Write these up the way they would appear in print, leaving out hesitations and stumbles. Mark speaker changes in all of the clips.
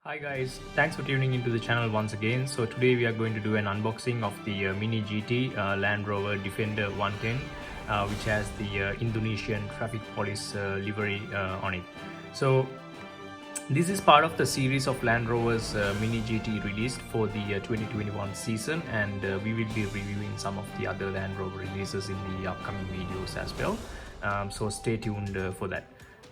Speaker 1: Hi guys, thanks for tuning into the channel once again. So today we are going to do an unboxing of the Mini GT Land Rover Defender 110, which has the Indonesian Traffic Police livery on it. So this is part of the series of Land Rover's Mini GT released for the 2021 season, and we will be reviewing some of the other Land Rover releases in the upcoming videos as well. So stay tuned for that.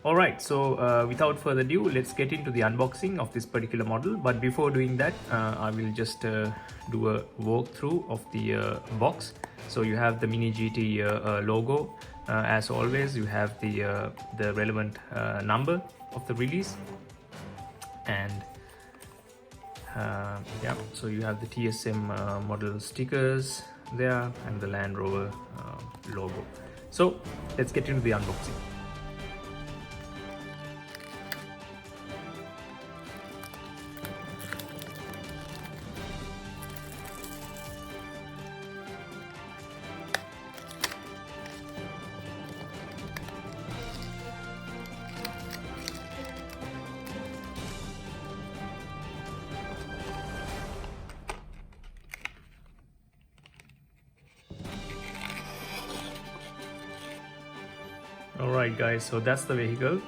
Speaker 1: Alright, so without further ado, let's get into the unboxing of this particular model. But before doing that, I will just do a walkthrough of the box. So you have the Mini GT logo. As always, you have the relevant number of the release. And yeah, so you have the TSM model stickers there and the Land Rover logo. So let's get into the unboxing. Alright guys, so that's the vehicle.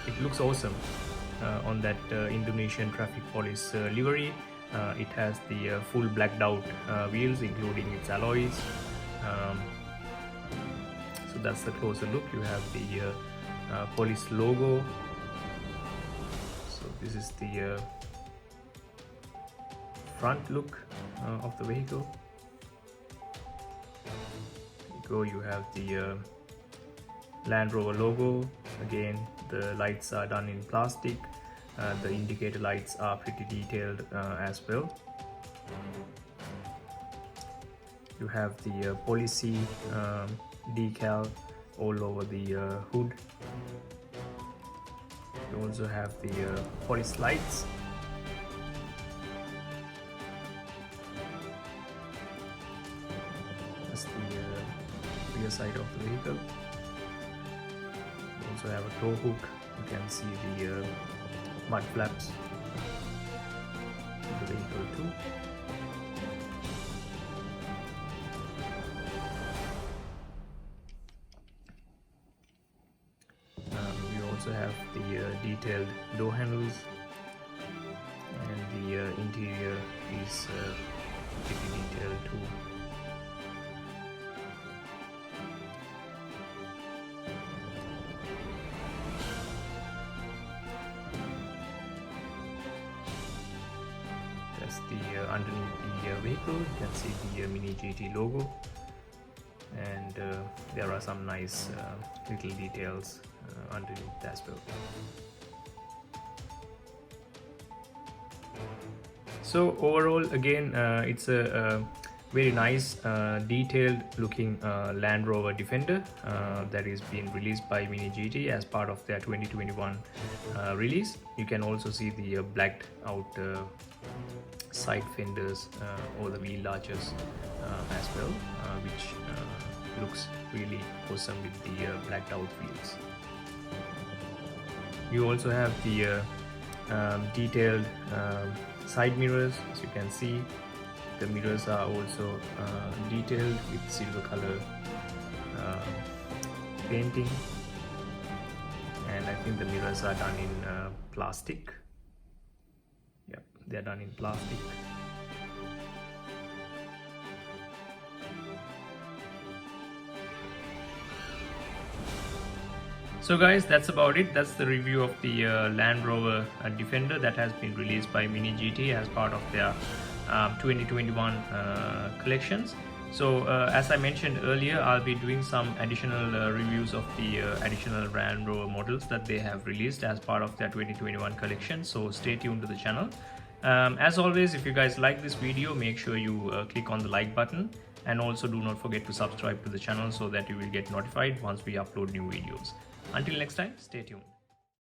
Speaker 1: It looks awesome on that Indonesian Traffic Police livery. It has the full blacked out wheels, including its alloys. So that's the closer look. You have the police logo. So this is the front look of the vehicle. You have the Land Rover logo. Again, the lights are done in plastic. The indicator lights are pretty detailed as well. You have the policy decal all over the hood. You also have the police lights. That's the rear side of the vehicle. Also have a tow hook. You can see the mud flaps in the vehicle too. We also have the detailed door handles, and the interior is pretty detailed too. That's the underneath the vehicle. You can see the Mini GT logo, and there are some nice little details underneath as well. So overall, again, it's a very nice detailed looking Land Rover Defender that is being released by Mini GT as part of their 2021 release. You can also see the blacked out side fenders or the wheel arches as well, which looks really awesome with the blacked out wheels. You also have the detailed side mirrors. As you can see, the mirrors are also detailed with silver color painting, and I think the mirrors are done in plastic. Yep, they're done in plastic. So guys, that's about it. That's the review of the Land Rover Defender that has been released by Mini GT as part of their 2021 collections. So as I mentioned earlier, I'll be doing some additional reviews of the additional Land Rover models that they have released as part of their 2021 collection. So stay tuned to the channel. As always, if you guys like this video, make sure you click on the like button, and also do not forget to subscribe to the channel so that you will get notified once we upload new videos. Until next time, stay tuned.